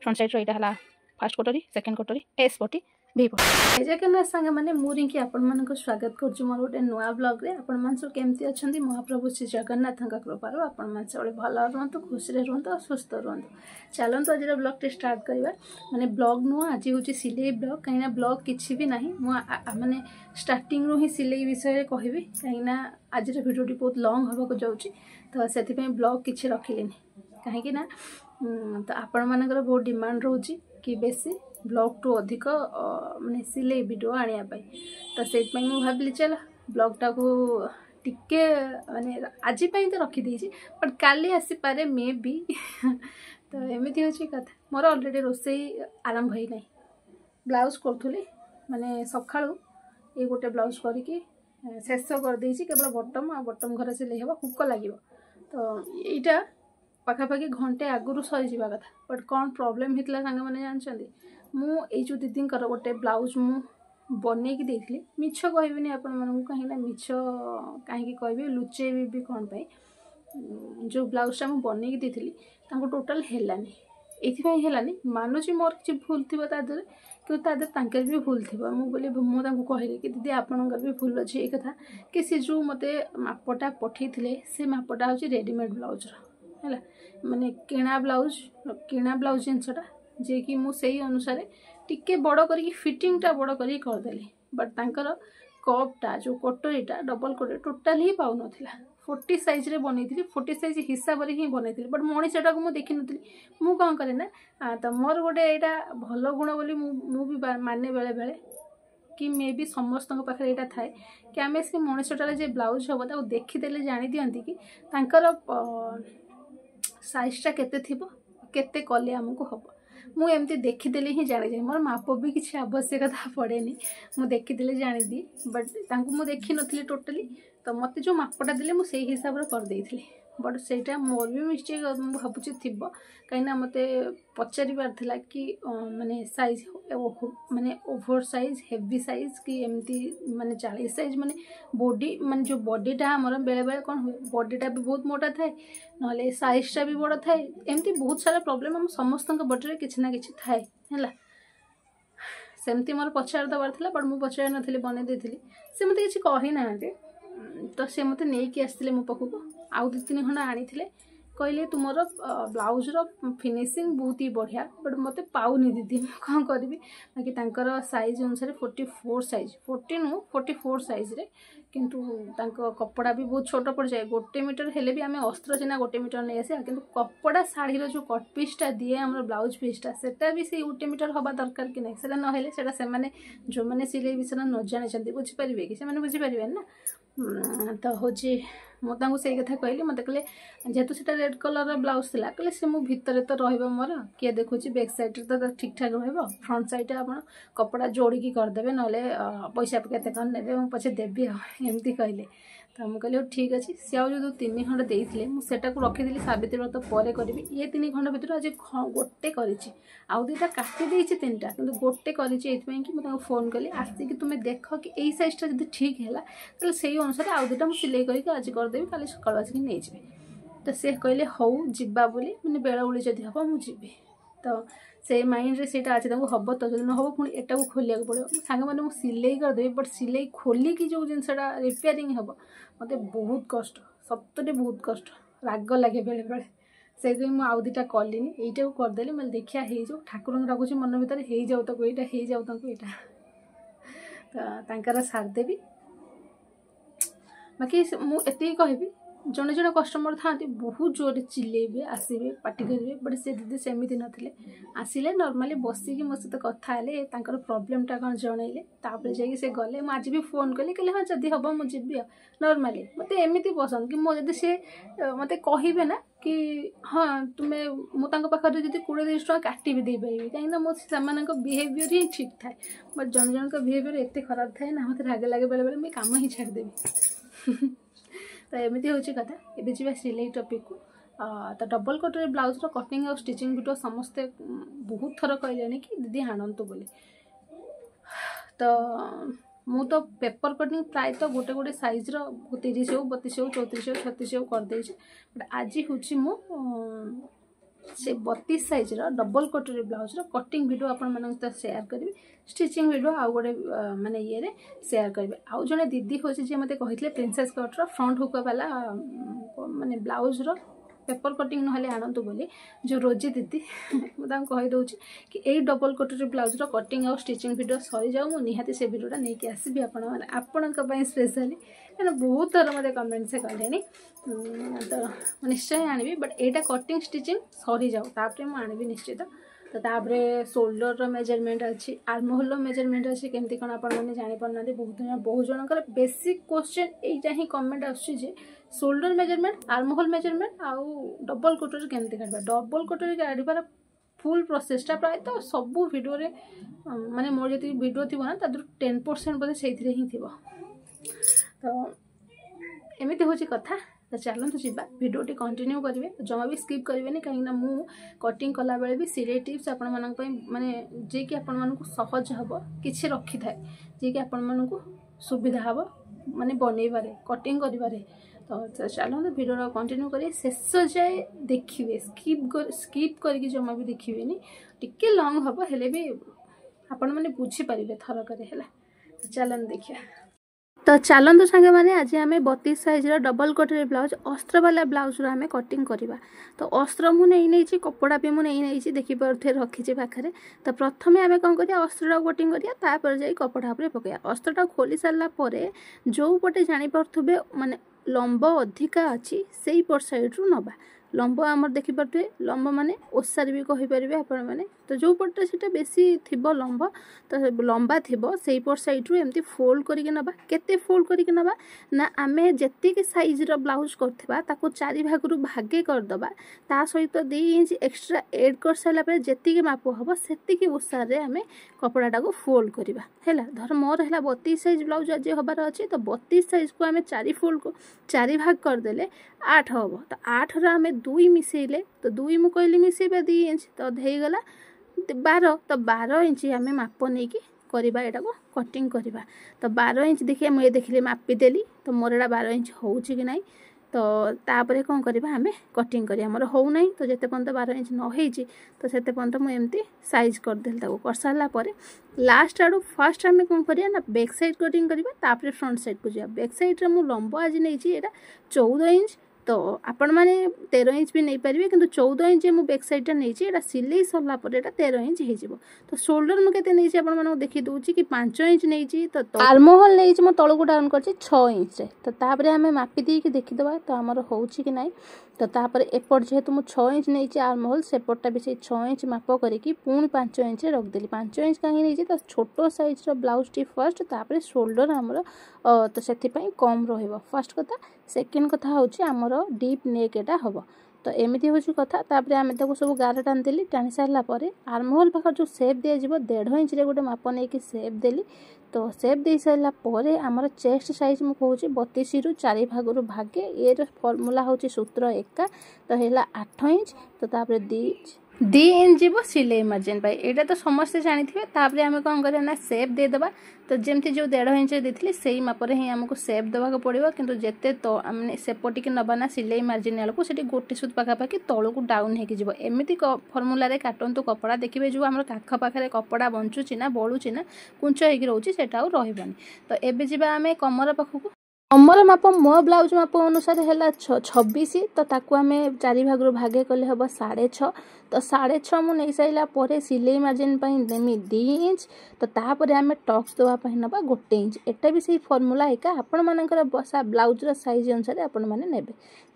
Front side रहा है fast कटोरी सेकेंड कटोरी एस पटी भी पटी जगन्नाथ सांग मैंने मुझे आपण स्वागत कर मोर गोटे नुआ ब्लॉग रे आपण मान सब केमती अच्छा महाप्रभु श्री जगन्नाथ कृपार आपण मान सब भल रुहतु खुशी रुहतु और सुस्थ रुहतु। चलते आज ब्लॉग टे स्टार्ट करवा माने ब्लॉग नुह आज हूँ सिलाई ब्लॉग कहीं ब्लॉग किसी भी ना माने स्टार्टिंग रू ही सिलाई विषय कहबी कहीं आज भिडियोटी बहुत लंग होगा जाऊँगी तो से ब्लॉग किसी रखिले कहीं तो आपण मानकर बहुत डिमांड रोची कि बेसी ब्लॉग टू अधिक माने सिलाई वीडियो आने तो से भाविली चल ब्लॉगटा को टिके माने आज तो रखीदे बट काली आसीपे मे बी तो एमती हूँ कथा मोर अलरेडी रोसई आरंभ हो ना ब्लाउज करूली माने सका ये गोटे ब्लाउज करके शेष करदे केवल बटम आ बटम घर सिलाई हे हुक लगे तो यहाँ पाखापाखि घंटे आगुरी सरी जावा कथा बट कौन प्रोब्लेम होता सांग मैंने जानते मुझे जो दीदी गोटे ब्लाउज मु बनई देती मिछ कहबी आपण मानू कहीं मिछ कहीं कहबी लुचेबी भी कौन पाई जो ब्लाउजटा मुझे बनई देती टोटाल हेलानी ये मानुची मोर किसी भूल थी तादर कि तादर भी भूल थी मुझे कहली कि दीदी आपणकर भी भूल अच्छे ये कथा कि सी जो मत मापटा पठे से मापटा हूँ रेडीमेड ब्लाउज है माने किणा ब्लाउज जिनसटा जे कि मुझे अनुसार टिके बड़ कर फिटिंगटा बड़ करदेली बट तांकर कपटा जो कटोरीटा डबल कटोरी टोटाल ही पाऊन 40 साइज रे बनई 40 साइज हिसाब से ही बनई बट मनीषटा को मुझे देखी नी मुझे कौन करे ना तो मोर गोटे यहाँ भल गुण बोली भी माने बेले बेले कि मे भी समस्त पाखे यहाँ थाए कि आम से मनीषटार जो ब्लाउज हम देखीदे जानी दिखती कि तांकर साइजटा केते थिबो केते कले आमको हम मुझे एमती देखीदे ही जानी जाए मोर माप भी किसी आवश्यकता पड़ेनी मुझे देखीदे जानी दिए बट मुझे देखी नी टोटाली तो मत जो मापटा देले मुझे हिसाब से करदे बट सेटा मोर भी मिस्टेक भावुँ थी कहीं मत पचार था कि माने साइज माने ओभर साइज हेवी साइज कि एमती माने 40 साइज माने बॉडी माने जो बॉडीटा आमर बेले बेले कौन हुए बॉडीटा भी बहुत मोटा थाए ना साइजटा भी बड़ थाए एमती बहुत सारा प्रॉब्लम हम समस्त बॉडी किसी ना कि थाए है सेमती मोर पचार दबार था बट मुझे पचार नी बनई देती से मत कि कही ना तो सी मत नहीं आसते मो पाखक आउ 2-3 खंड आनी कहले तुमर ब्लाउज फिनिशिंग बहुत ही बढ़िया बट मत पाऊनी दीदी कौन करी बाकी साइज अनुसार 44 साइज 40 नु 44 साइज रे किंतु कपड़ा भी बहुत छोट पड़ जाए 1 मीटर हेले भी आम अस्त्र सीना 1 मीटर नहीं आसा कि कपड़ा शाढ़ी जो कट पीसटा दिए आम ब्लाउज पीसटा से भी से 1 मीटर हवा दरकार कि नहीं से ना से जो मैंने सिलाई विषय न जानी बुझीपारे कि से बुझीपारे ना तो हूँ मुझे से कथा कहली मत कहले जेहेतु से रेड कलर ब्लाउज थी कहले से मु भितर तो रहा मोर किए देखुची बैक साइड तो ठीक ठाक रहा फ्रंट साइड आप कपड़ा जोड़िकी करदे ना पैसा केते कौन ने पचे देवी एमती कहले तो मुझे कहली ठीक अच्छे सी आज जो 3 खंड देते मुझे रखीदी सावित्री व्रत पर करी ये 3 खंड भर आज गोटे करी आउ 2टा काटी 3टा कि गोटे करी मुझे फोन कली आसिक तुम्हें देख कि यही साइजटा जब ठीक है तो से अनुसार आउ 2टा मुझे सिलाई करके आज करदेवी काली सकाल आसिक नहीं जाए तो सी कहले हौ जीवा बोली मैंने बेला उड़ी जदि हम मुझे तो से माइंड रे सेटा अच्छे हम तो जो हम पुणी एटा को खोलिया पड़ो सांग मैंने सिलाई करदेवी बट सिलाई खोलिकी जो जिनसा रिपेयरिंग हम मत बहुत कष्ट सतरे बहुत कष्ट राग लगे बेले बेले से आउ 2टा कलिनी यहीटा को करदेली मैं देखिया हो ठाकुर डाकुच मन भर हो जाऊ तक यहाँ हो जाऊ तो सारदेवी बाकी मुझे कहबी जड़े जड़े कस्टमर था बहुत जोर चिल्लेबे आसबे पार्टी करेंगे बट से दीदी सेमती नथिले आसिले नॉर्मली बसिकी मो सहित कथा हेले तांकर प्रॉब्लमटा कौन जनइले तापर जाइए से गले मुझे आज भी फोन कली कहले हाँ जदि हम मुझे नॉर्मली मत एमती पसंद कि मुझे सी मत कहे ना कि हाँ तुम्हें मुझे जी 20-30 टका काटी भी दे पारि कहीं मो बिहेवियर ही ठीक थाए बट जन जन बिहेवियर एत खराब थाए ना मत राग लगे बेले बेले मुझे काम ही छाड़देवी तो एमती हूँ कथा ये जी सिलाई टॉपिक को तो डबल कटोरी ब्लाउज कटिंग और स्टिचिंग वीडियो समस्ते बहुत थर कहले कि दीदी आणतु बोली तो मु तो पेपर कटिंग प्राय तो गोटे गोटे साइज 30 हो 32 हो 34 हो 36 हो करदे बट आज हूँ मु से 32 साइज डबल कटोरी ब्लाउज कटिंग वीडियो आपण मन शेयर करी स्टिचिंग वीडियो आउ गोटे माने ये शेयर करेंगे। आउ जड़े दीदी हूँ जी मत कहते प्रिंसेस कट फ्रंट हुक वाला माने ब्लाउज पेपर कटिंग ना आणतु बोली जो रोजी दीदी मुझे कहीदे कि यही डबल कटोरी ब्लाउज कटिंग और स्टिचिंग वीडियो सरी जाऊ मुझे निहाती से वीडियोटा नहीं आसबि आपण स्पेशली क्या बहुत थर मत कमेंट से कले तो निश्चय आनी बट यहाँ कटिंग स्टिचिंग सरी जाऊ तापर मुझे आनी निश्चित। तो तापर शोल्डर मेजरमेंट अच्छी आर्महोल मेजरमेंट अच्छी केमती कौन आपने जापारना बहुत जनकर बेसिक क्वेश्चन यहीटा ही कमेंट आसुचे शोल्डर मेजरमेंट आर्महोल मेजरमेंट आउ डबल कटोरी केमती काटवा डबल कटोरी काढ़ार फुल प्रोसेसटा प्राय तो सबू वीडियो रे माने मोर जी वीडियो थी ना 10% बोधे से ही थी। तो एमती हूँ कथा। तो चलते जी भिडियोटी कंटिन्यू करेंगे जमा भी स्किप करेंगे कहीं मु कटिंग कला बेले भी सीरियल टिप्स आपण माने जे कि आपण मानक सहज हम किसी रखी थाए जे कि आपण मानक सुविधा हम माने बनइबारे कटिंग करिबारे। तो चलते भिडियो कंटिन्यू करें शेष जाए देखिए स्किप करके जमा भी देखिए टिके लंग हम हेले भी आपण माने बुझी पारे थरक है। चलन देखिए। तो चलतु सांगे मैंने आज आम 32 साइज डबल कटोरी ब्लाउज अस्त्र वाला ब्लाउज आम कटिंग करवा। तो अस्त्र मुझे कपड़ा भी मुझे देखिए रखी पाखे। तो प्रथम आम कौन कर अस्त्र कटिंग करापर जा कपड़ा उपर पकड़ा अस्त्र खोली सारापर जो पटे जापे माने लंब अधिका अच्छी से पट साइड रू नवा लंब आमर देखिपे लंब माने ओसार भी कहींपारे आपण मैंने। तो जो पटे से बेसी थी लंब तो लंबा थी से पट साइड रू एमती फोल्ड करके नवा केते फोल्ड करके नवा ना आमे जेतिक साइज रो ब्लाउज करथिबा ताको चारि भाग रु भागे करदबा ता सहित 2 इंच एक्स्ट्रा ऐड कर साला पर जेतिक माप हबो सेतिक ओसार रे आमे कपड़ाटा को फोल्ड करबा हैला। धर मोर हैला 32 साइज ब्लाउज आज हबार अछि तो 32 साइज को आमे 4 भाग कर देले 8 हबो। तो 8 रो आमे 2 मिसेइले तो 2 मु कहली मिसेबा 2 इंच तो धै गला 12 तो 12 इंच आमे माप नहीं कि करवा एटा को कटिंग करवा। तो 12 इंच देखिए मुझे देखिले मापी देली तो मोर एटा 12 इंच होउची कि नहीं। तो तापर कौन करवा आमे कटिंग करिया मोर हो नहीं तो जेते पर्यंत 12 इंच न होईची तो सेते पर्यंत मु एमती साइज कर देल ताको कर साला परे लास्ट आडू फर्स्ट आमे कौन करिया ना बैक साइड कटिंग करवा तापर फ्रंट साइड को जा। बैक साइड रे मु लंबा आज नहींची एटा 14 इंच तो आपण माने 13 इंच भी नहीं पारे कि 14 इंच मु बैक साइड नहीं सिलाई सरला 13 इंच हो। तो शोल्डर मुझे नहीं आप देखी दूची कि 5 इंच नहीं तो आर्महोल नहीं मो तलू डाउन कर 6 इंच रे। तो तापर आम मापी दी देखीदे तो आमर हो कि ना। तो तापर एपट जेहेतु मु 6 इंच नहीं आर्महोल सेपटा भी से 6 इंच माप करके पुणी 5 इंच रखदेली। 5 इंच कहीं नहीं तो छोटो साइज ब्लाउज टी फर्स्ट तापर शोल्डर आमर तो से कम रहिबो फर्स्ट कथा। सेकेंड कथा हूँ आमर डीप नेक एटा हम। तो एमती हूँ कथा तापर आम सब गार टाणी देली टाणी सारापर आर्महोल पाख जो सेप दिज्व 1.5 इंच गोटे माप नहीं कि सेप देली। तो सेप दे सारापर आमर चेस्ट साइज मुझे कहूँ 32 रु 4 भाग रु भागे ये फर्मूला हूँ सूत्र एका तो है 8 इंच। तो तापर 2 इंच जीव सिलाई मार्जिन पाई एटा तो समस्ते जानी थे। आम कौन करना सेप देदेबा तो जमती जो 1.5 इंच देती से मापर ही आमको सेप देवाक पड़ो कि जिते तो सेपटिक नबाना सिलाई मार्जिन आलू से गोटे सुत पाखापाखि तौक डाउन हो एमती फर्मूला काटतु कपड़ा देखिए जो आम काख पाखे कपड़ा बंचुची ना बलुची ना कुंच हो रोचे से रही। तो एबे जीवा आम कमर पाखक कमर माप मो ब्लाउज माप अनुसार है 26 तो ताकू आम 4 भाग रु भागे कले हम 6.5 तो 6.5 मु नहीं सारा पर सिलाई मार्जिन देमी 2 इंच। तो तापर आम टक्स देवाई नवा 1 इंच एटा भी सही फर्मूला एका आपण मानकर ब्लाउज साइज अनुसार आपण मैंने ने।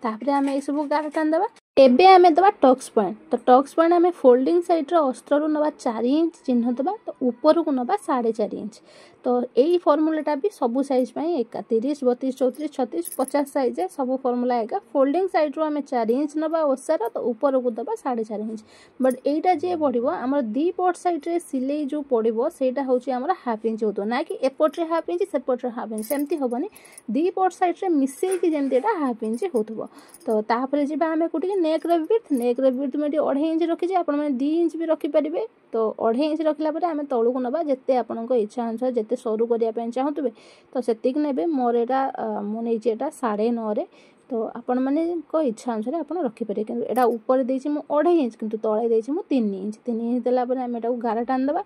तापर आम ये सब गार टाणी देवा एबे आम दबा टक्स पॉइंट। तो टक्स पॉइंट आम फोल्डिंग साइड अस्त्र नवा 4 इंच चिन्ह दबा तो ऊपर को नवा 4.5 इंच। तो यही फर्मूलाटा भी सबू साइज एका 30 32 34 36 50 साइज सब फर्मूला एका फोल्डिंग साइड रू आम 4 इंच नवा ओसार तो ऊपर को दबा 4.5 इंच। बट एटा जे पड़ो आम 2 पट साइड रे सिलाई जो पड़ो सेटा हूँ आम हाफ इंच हो ना कि एपट्रे हाफ इंच सेपट्रे हाफ इंच सेमती हेनी 2 पट साइड रे मिसेकी जमी हाफ इंच हो। तो तापर जी आम कौटी नेक विड्थ में 2.5 इंच रखी आप 2 इंच भी रखिपारे। तो 2.5 इंच रखला आम तौक नवा जिते आपण इच्छा अनुसार जिते सरू करने चाहूबे तो सेतिक ने मोर एटा मुझे 9.5 तो आपण माने को इच्छा अनुसार आपण रखि पारे किंतु एटा ऊपर देछि मु 2.5 इंच किंतु तळे देछि मु 3 इंच 3 इंच देला पर हम एटा गारा टान दबा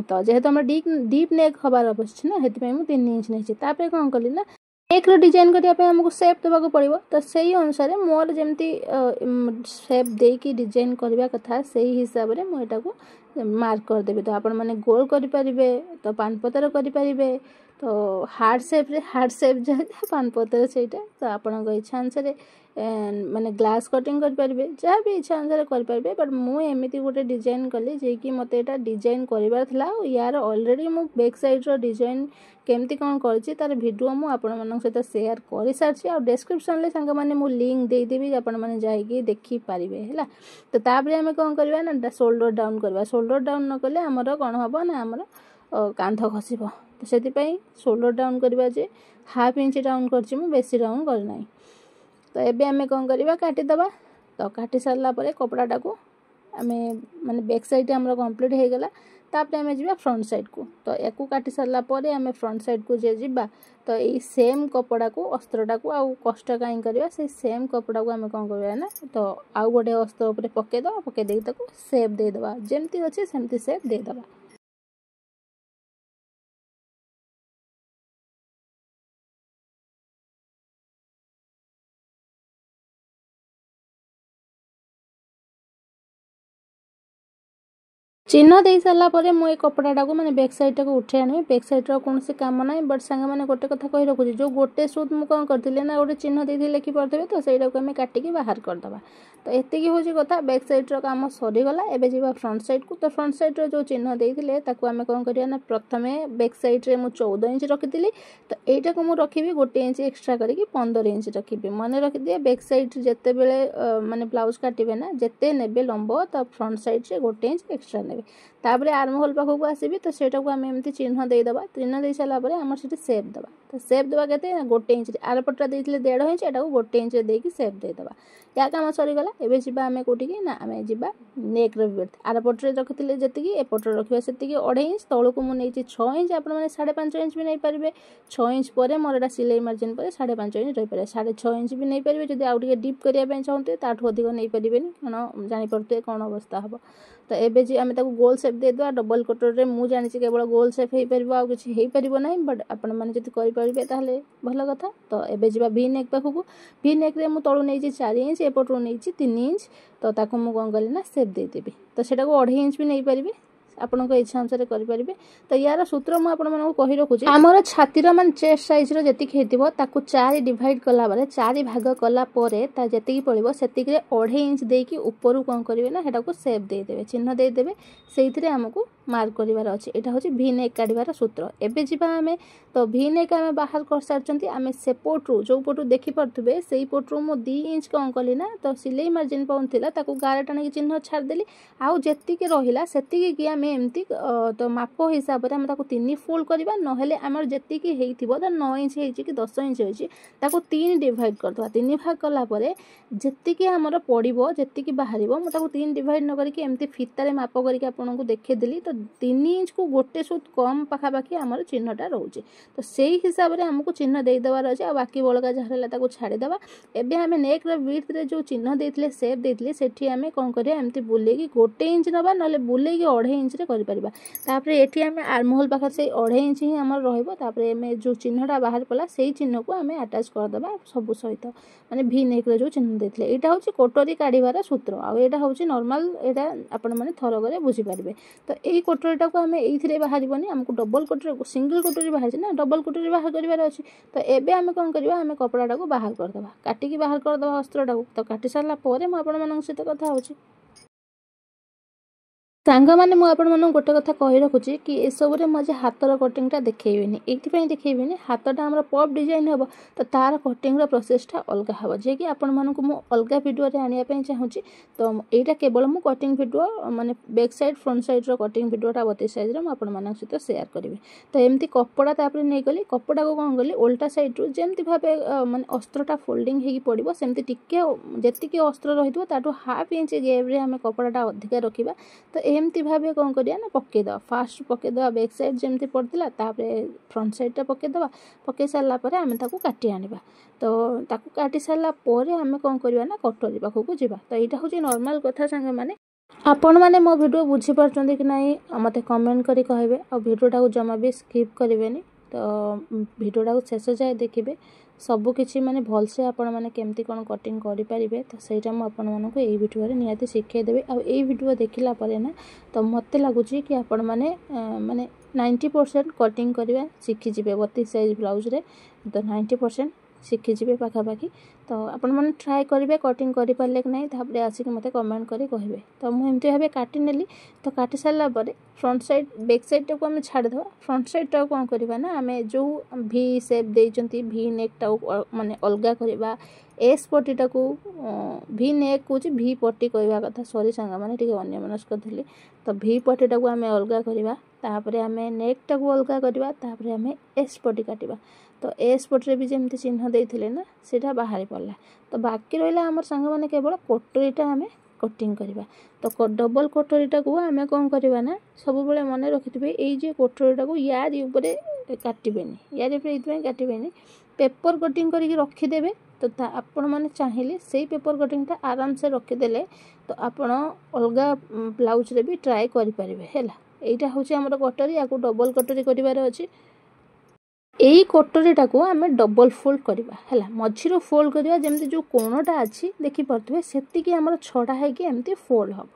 तो जेहेतु हम डीप नेक हबार अवश्य ना हेति पय मु 3 इंच नै छि तापे कोन कली ना नेक रो डिजाइन करिया पे हमको शेप देबा को पड़िबो तो सेही अनुसार मोर जेमती शेप दे की डिजाइन करबा कथा सेही हिसाब रे मु एटा को मार्क कर देबे तो आपण माने गोल करि परिबे तो पान पतर करि परिबे तो हार्ड शेप जे पान पतर सेटा तो आपण को इच्छा अनुसार माने ग्लास कटिंग कर परिबे जहाँ भी इच्छा अनुसार कर परिबे बट मु एमिति गोटे डिजाइन कली जे कि मते एटा डिजाइन करिवार थिला यार ऑलरेडी मु बैक साइड रो डिजाइन केमती कौन करछि तार वीडियो मु आपण मन सहित शेयर करि सारछि और डिस्क्रिप्शन ले संग माने मु लिंक दे देबी आपण माने जाई कि देखि पारिबे हैला तो ताबरे हमें कोन करबा ना शोल्डर डाउन करबा शोल्डर डाउन न करले हमर कोन हबो ना हमर कांध खसिबो तो सेति पई शोल्डर डाउन करबा जे हाफ इंच डाउन करछि मु बेसी डाउन कर नाही तो एबे हमें कोन करबा काटी दबा तो काटी सारला परे कपड़ाटा को हमें माने बैक साइड हमर कंप्लीट हे गेला तापरे हमें जीवा फ्रंट साइड को तो याकू काटी सारला परे हमें फ्रंट साइड को जे जीवा तो ई सेम कपड़ा को अस्त्रटा को आ कष्ट काई करबा से सेम कपड़ा को हमें कोन करबा ना तो आउ गोटे अस्त्र ऊपर पके दबा पके देई ताको शेप दे दबा जेमती अछि सेमती शेप दे दबा चिन्ह दे सारा पर मुझे कपड़ा को मैंने बैक साइड को उठे आनी बैक साइड कौन काम ना बट सांग मैंने गोटे कथा कही रखुच्छी जो गोटे सुत मुझे कौन करती ना गोटे चिन्ह दे लिखि पड़े तो सहीटा को आम काटिकी बाहर करदे तो एति हूँ कथा बैक साइड काम सरीगला एवं जी फ्रंट साइड को तो फ्रंट साइड जो चिन्ह देते आम कौन करना प्रथम बैक साइड मुझे 14 इंच रखी तो यहीटा को मुझे रखी गोटे इंच एक्सट्रा करके 15 इंच रखी मन रखी दिए बैक साइड जिते बड़े माने ब्लाउज काटे ना जिते ने लंब तो फ्रंट साइड से गोटे इंच एक्सट्रा ने तापरे आर्म होल पाखक आसबि तो सेटा को आम एमती चिन्ह देदेबा चिन्ह दे सारा आम से सेप देवा तो सेप देवा के गोटे इंच आर पटा देते 1.5 इंच एटा को गोटे इंच देकी सेप देदेबा या काम सरीगला एवं जी आम कौटिकी ना आम जा नेक विड्थ आर पटे रखी जी एपटे रखा से 2.5 इंच तौक मुझे 6 इंच आप 5.5 इंच भी नहीं पारे 6 इंच पर मोर सिलाई मार्जिन पर 5.5 इंच रही पारे 6.5 इंच भी नहीं पारे जब आउ डीप करने चाहते ताठू अधिक नहीं पारे कौन जापे कौन अवस्था हम तो एबे जी आम गोल सेप देदेवा डबल कटर रे मु जानी केवल गोल सेप हो पार आ किसी हो पार ना बट आपण मैंने जब करेंगे ताहले भल कथा तो एबे जी वी नेक पाखक वी नेक रे मु तलू नहीं 4 इंच एपटू नहीं 3 इंच तो ताको मु कौन कली ना सेप देदेवी तो सेटा को 2.5 इंच भी नहीं पारे आपण इच्छा अनुसार करेंगे तो यार सूत्र मुझे कही रखुच्छी आमर छातीर मान चेस्ट साइज जी होता 4 डिवाइड कला 4 भाग कला जी पड़ो से 2.5 इंच देकी ऊपर कौन करेंगे ना सेटा को सेप देदेवे चिन्ह देदेवे से आमको मार्क करार अच्छे यहाँ हूँ भी नेक काढ़ार सूत्र एवं जी आम तो भी नेक आम बाहर कर सारी आम से पटू जो पटू देखिपे से पटू मु 2 इंच कौन कली ना तो सिलाई मार्जिन पाऊला गार टाणी चिन्ह छाड़देली आउ जी रहा से आम एमती तो माप हिसाब से आम 3 फोल्ड करवा ना आम जी तो 9 इंच कि 10 इंच हो 3 डिवाइड करदे 3 भाग कलापर जी आमर पड़ो जी बाहर मुझे 3 डिवाइड न करके एमती फितार माप करके आपको देखेदेली तो 3 इंच को गोटे सुत कम पखापाखि आमर चिन्हटा रोचे तो से हिसाब से आमको चिन्ह देदेवार अच्छे आ बाकी बड़का जहाँ छाड़ीदेवा एवं आम नेक विड्थ रे जो चिन्ह देते सेप देते से आम कौन करें एमती बुलेकी गोटे इंच नवा ना बुलेकी 2.5 इंच कर ये आम आर्म होल पाखे से 2.5 इंच ही आम रही जो चिन्हटा बाहर पड़ा से चिन्ह को आम आटाच करदे सब सहित माने भी नेक रे जो चिन्ह देते यहाँ हूँ कोटरी काढ़ार सूत्र आईटा हूँ नॉर्मल यहाँ आपण मैंने थरक बुझीपारे तो यही कोटरीटा को आम ये बाहर आमको डबल कोटरी सिंगल कोटरी बाहर ना डबल कोटरी बाहर करार अच्छे तो एबे आम कौन करवा आम कपड़ाटा को बाहर करदे काटिकी बाहर करदे अस्त्रटा को तो काटी सारा सहित कथा होची सांग मैंने मुझे गोटे कथा कही रखुच्छी कि एसबुरे मुझे हाथर कटिंगटा देखेबी ये देखेबी हाथटा आम पप डिजाइन हम तो तार कटिंग प्रोसेसटा अलग हम जे कि आपण मानक अलग वीडियो आने चाहूँगी तो यहाँ केवल मु कटिंग वीडियो माने back side front side cutting वीडियोटा 32 साइज आपण सहित शेयर करी तो एमती कपड़ा तापर नहीं गली कपड़ा को कौन कली उल्टा साइड रू जमती भाव माने अस्त्रटा फोल्डिंग हो पड़ो सेमती जी अस्त्र रही हाफ इंच गैप रे आम कपड़ाटा अधिका रखा तो एमती भाव कौन करिया ना पकईद फास्ट पकईद बैक साइड जमी पड़ता तापर फ्रंट साइडटा पकईद पकई सारापर आम काटी आने तो ताकू काटी सारापर आम कौन करवा ना कटोरी पाखक जावा तो यहाँ हूँ नॉर्मल कथा सांगे मैंने आपण मैंने मो वीडियो बुझीपार कि ना मत कमेंट करी कहे और वीडियोटा को जमा भी स्किप करेंगे तो वीडियोटा को शेष जाए देखिए सबकि माने भलसे आपण मैंने केमती कौन कटिंग करें तो सहीटा मुझे यही वीडियो निहाती शिखेदेवी आ वीडियो देखला ना तो मत लगुच कि आपण मैंने माने 90% कटिंग करवा शिखीजे 32 साइज ब्लाउज रे तो 90% शिखीजे पाखापाखि तो आपण मैंने ट्राए करेंगे कटिंग करें कि नहीं आसिक मत कमेंट करें कहे तो मुझे भाव काटी नेली तो काटी सारापर फ्रंट साइड बैक साइडटा को आम छाड़देवा फ्रंट साइडटा कौन करवा ना आम जो भी सेप देती भी नेकटा माने अलग करवा एस पट्टीटा को भी नेक कौच भी पट्टी कहवा कथा सॉरी सांगा माने टिके अन्यमनस्क थी तो भी पट्टीटा को आम अलग करवा तापर आम नेकटा को अलग करवा तापर आम एस पट्टी काटिबा तो एस पट्टी भी जमी चिन्ह देते ना सीटा बाहरी पड़ला तो बाकी रहा आम सांग मैंने केवल कटोरीटा आम कटिंग करवा तो डबल कटोरीटा को आम कौन करवा ना सब बेले मन रखिथे ये कटोरीटा को यार ऊपर काटबेनि यार ऊपर काटबेनि पेपर कटिंग करके रखिदेवे तो आपण मैंने चाहिए से पेपर कटिंगटा आराम से रखिदेले तो आपण अलग ब्लाउज रे भी ट्राए करें है यहाँ हूँ आम कटोरी या डबल कटोरी करार अच्छी यही कटोरीटा को आम डबल फोल्ड करवा है मझीर फोल्ड करवा जमी जो कोणटा अच्छी देखिपे से आम छड़ा होमती फोल्ड हम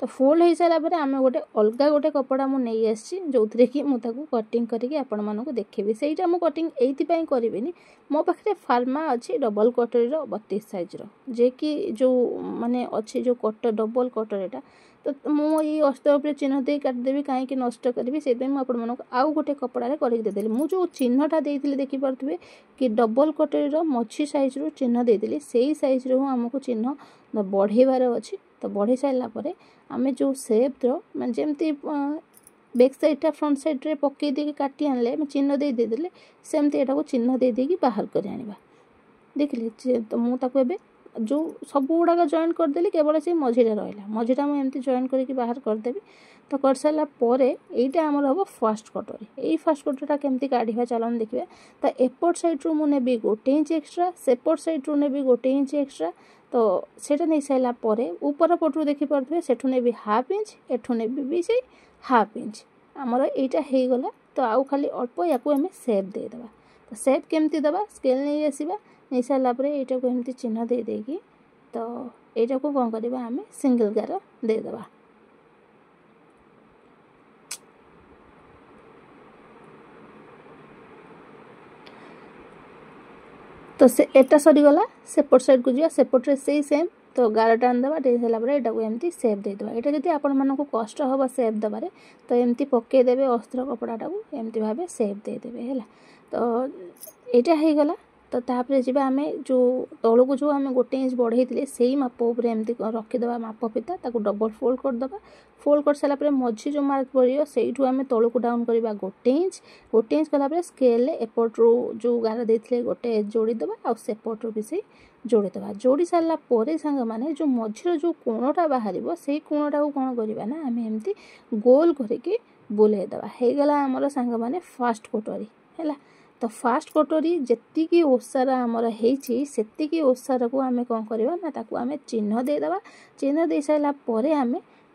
तो फोल्ड हो सारापर आम गोटे अलग गोटे कपड़ा मुझे आसी जो थी कि मुझे कटिंग करके आपण मानक देखी सहीटा मुझे कटिंग ये करेनि मो पाखे फार्मा अच्छी डबल कटोरी 32 साइज जे कि जो माने अच्छी जो कट डबल कटोरीटा तो मुझे अस्तर चिन्ह दे काटिदेवी कहीं नष्ट करी से आपको आउ गोटे कपड़े करदेली मुझे चिन्हटा देती देखिपे कि डबल कटोरी मझी साइज रू चिन्ह देती से साइज रू आमको चिन्ह बढ़ेबार अच्छी तो बढ़ी सारापर आम जो सेप मैं जमी बैक साइडटा फ्रंट साइड पकई दे काटी आने चिन्ह दे देदेले सेमती यहाँ को चिन्ह दे देकी बाहर कर आनिबा देखिले तो मुझे जो सब गुड़ाक जॉइन करदेली केवल से मझीटा रहा मझीटा मुझे जॉइन करके बाहर करदेवी तो कर सारापर यहाँ आमर हम फास्ट कटोरी यही फास्ट कटोरीटा केमती काढ़ा चलन देखिए तो एपट साइड रू मुझे 1 इंच एक्सट्रा सेपट साइड रू ने 1 इंच एक्सट्रा तो सेटा नहीं सारापर ऊपर पटू देखिपे सेठू ने हाफ इंच एठू ने भी से हाफ इंच आमर यहाँ हो गला तो आउ खाली अल्प या आम सेप देदेबा तो सेप केमती दबा स्केल नहीं आसवा नहीं सारापर यहाँ को एमती चिन्ह दे देगी तो यहाँ को कौन करवा आम सिंगल गार देदेबा तो से एटा सरीगला सेपट साइड को जा सेपट्रे से सेम तो गार टान देवा दे सारापर यहाँ को एमती सेप देदेबा यहाँ जब आपण मानक कष्ट हम सेप देवे तो एमती पकईदेवे अस्त्र कपड़ाटा को एमती भाव सेप देदेवे है तो यहाँ हो गला तो तापर जी आम जो तौल को जो आम 1 इंच बढ़े से माप उपर एमती रखीदे माप फिता ताको डबल फोल्ड करदे फोल्ड कर सारापर मझी जो मार्क पड़ो से आम तौल को डाउन करवा 1 इंच कलापर स्केल एपट्रु जो गार देते गोटे जोड़ीदे आ सेपट्रु भी से जोड़ीदे जोड़ी सारापर सांग मैंने जो मझीर जो कोणटा बाहर से कोणटा को कौन करवा ना आम एमती गोल करके बुलेदेवा होगला आमर सांग मैंने फास्ट कटोरी है तो फास्ट कटोरी जी ओसार आमर होती ओसार को आम कौन करवा ना ताकू आम चिन्ह देदेवा चिन्ह दे सारापर आम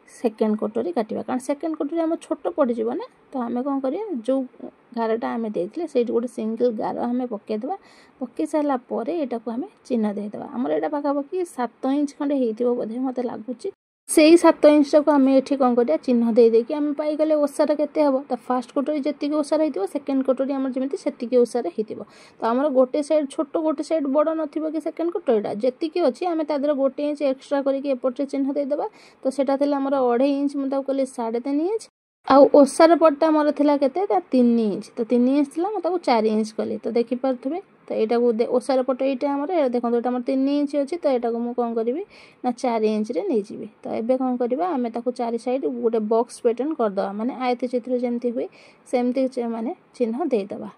सेकेंड कटोरी काटिबा कारण सेकेंड कटोरी आम छोट पड़ज ना तो आम कौन करवा जो गारटा आम देते से गोटे सिंगल गार आम पकईदेवा पकई सारापर यहाँ को आम चिन्ह देदेवा आमर यहाँ पाखापाखि 7 इंच खंडे हो बोधे मत लगुच से 7 इंचटा को आम ये कौन कर चिन्ह दे देकी आम पाईगले ओसार केते हम तो फास्ट कटोरी जी ओसार हो सेकेंड कटोरी आम जमी से ओसार हो तो आम गोटे साइड छोट गोटे साइड बड़ नथिबो कि सेकेंड कटोरीटा जी अच्छी आम तादर 1 इंच एक्सट्रा करके एपटे चिन्ह देदेबा तो सेटा थिला 2.5 इंच मुझे कली 3.5 इंच आउ ओसार पट्टा मोर थिला केते 3 इंच तो 3 इंच थिला मैं 4 इंच कली तो देखिपे तो यहाँ को ओसार पट यहाँ आमर देखो यहाँ आम 3 इंच अच्छी तो यहाँ को मुझे कौन करी ना 4 इंच रे नहीं जी तो ये कौन करवा आम ताको 4 साइड गोटे बॉक्स पैटर्न करदे माने आयत चित्र जमती हुए सेमती माने चिन्ह देदेबा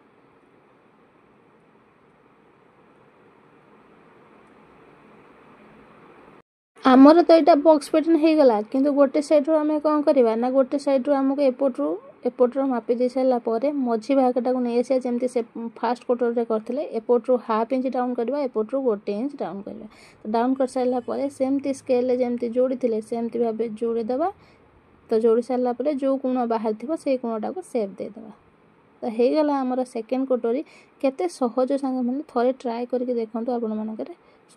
आमर तो यहाँ बॉक्स पैटर्न हो गला किंतु गोटे साइड्रु आम कौन करवा ना गोटे साइड्रु आमको एपट्रु मापी दे सारापर मझी भागटा को नहीं आसा जमी से फास्ट क्वार्टर करते एपट्रु हाफ इंच डाउन करवा एपट्रु गोटे इंच डाउन करवा तो डाउन कर सारापर सेमती स्केल जमी जोड़ी थे सेमती भाव जोड़ीदे तो जोड़ी सारापर जो कोण बाहर थी से कोणटा को सेप देदेवा तो होगला आमर सेकेंड कटोरी केते सहज सांग मैंने थोड़े ट्राए करके देखो आपण मानक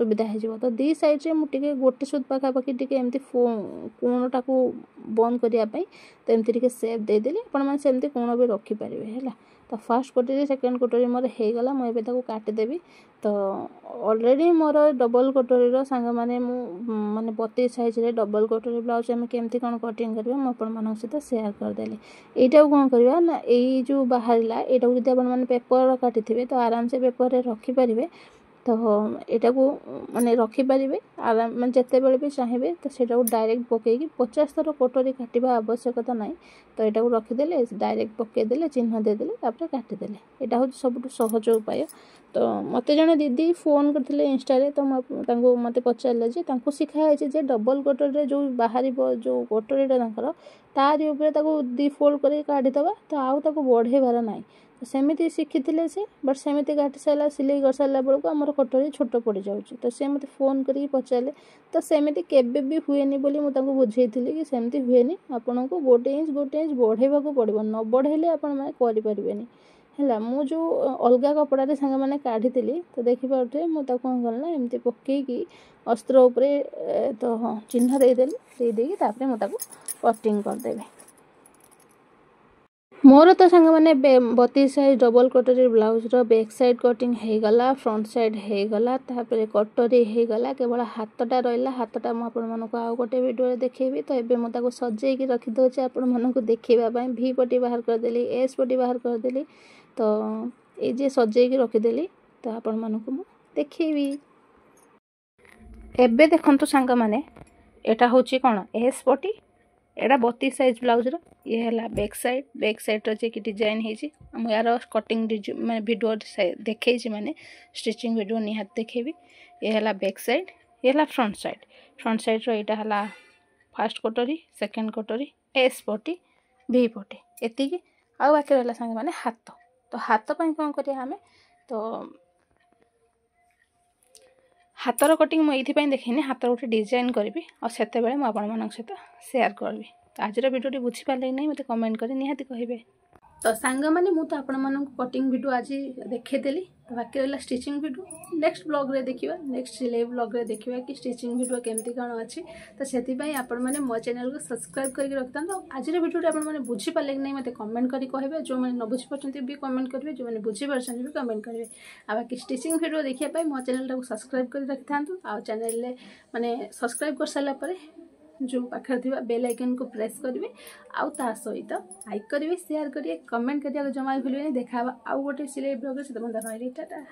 सुविधा हो तो दी साइड्रे मुझे गोटे सुद पाखापाखि टी एमती कोणटा को बंद करने तो एमती सेप देदेली आपमती कोण भी रखिपारे है तो फास्ट कटोरी सेकेंड कटोरी मोर होगला मुझे काटिदेवी तो ऑलरेडी मोर डबल कटोरी सांग मैंने माने 32 साइज रे डबल कटोरी ब्लाउज आम केमती कौन कटिंग करवा मुझे सहित सेयार करदेली यहाँ कौन करवा ना यही जो बाहर यहाँ जब आप पेपर काटी तो आराम से पेपर रखिपारे तो यहाँ को माने रखिपारे आराम मैं जिते बड़े भी चाहिए तो सेटा को डायरेक्ट पकईकि 50 थर कटोरी काटा आवश्यकता ना तो यहाँ को रखिदेले डायरेक्ट पकईदे चिन्ह देदेले काटिदेले यहाँ हूँ सब सहज उपाय तो मत जड़े दीदी फोन करते इंस्टा तो मत पचारे शिखाई डबल कटोरी जो बाहर जो कटोरीटा तारी उपर दी फोल्ड कर काढ़ीदवा तो आउ बढ़ेबार ना तो सेमती शिखी से बट सेमती काटी सारा सिलाई कर सारा बेलू आम कटोरी छोट पड़ जाऊँगी तो सी मत फोन कर पचारे तो सेमती केबे भी हुएनी बोली मुझे बुझे कि सेमती हुएनी आपन को गोटे इंच बढ़ेवा पड़ो न बढ़ेले आपरें है मु जो अलग कपड़े सांग मैंने काढ़ी तो देखिपे मुझे कौन कलना एमती पकईकि अस्त्र उपरे तो हाँ चिन्ह देदेली मुझे कटिंग करदेवी मोर तो सांग मैंने 32 साइज डबल कटोरी ब्लाउज रो बैक साइड कटिंग होगला फ्रंट साइड होगला कटोरी होगला केवल हाथटा रहा हाथटा मुझे आउ गोटे वीडियो देखी तो ये मुझे सजेक रखिदे आपण देखापी भी पटी बाहर करदेली एस पटी बाहर करदेली तो ये सजेक रखिदेली तो आपण मानक देखी एबे देखंतु सांग मैंने एटा होची कौन एस पटी एटा 32 साइज ब्लाउज रो ये है बैक साइड रो कि डिजाइन है यार कटिंग मैं वीडियो देखी मैंने स्टिचिंग वीडियो निहात देखेबी ये है बैक साइड ये है फ्रंट साइड रो यहाँ है फास्ट कटोरी सेकेंड कटोरी एस पटी भी पटी एति आ बाकी रहा सांगे मैंने हाथ तो हाथ पर कौन करिया आमे तो हाथर कटिंग मुझे देखनी हाथ गोटे डिजाइन करी और से सहित सेयार करी तो आज वीडियो बुझीपारे नहीं मत कमेंट कर निहाती कहे तो सांग मैंने मुझे आपण कटिंग वीडियो आज देखीदेली तो बाकी रहा स्टिचिंग वीडियो नेक्स्ट ब्लॉग रे देखिबा नेक्स्ट सिलाई ब्लॉग रे देखिबा कि स्टिचिंग वीडियो केमती कौन अच्छी तो से आपण मैंने मो चैनल को सब्सक्राइब करके रखता तो आज वीडियो आपण मैंने बुझीपारे नहीं मत कमेंट करी कहे जो मैंने न बुझीपार भी कमेंट करेंगे जो मैंने बुझीपार भी कमेंट करेंगे आ बाकी स्टिचिंग वीडियो देखापी मो चैनल को सब्सक्राइब कर रखि था आ चैनल माने सब्सक्राइब कर सारापर जो पाखे थी बेल आइकन को प्रेस करेंगे आउ ता सहित लाइक करेंगे शेयर करेंगे कमेंट करने जमा भूलें देखा आउ गोटे सिलाई ब्लॉग से टाटा।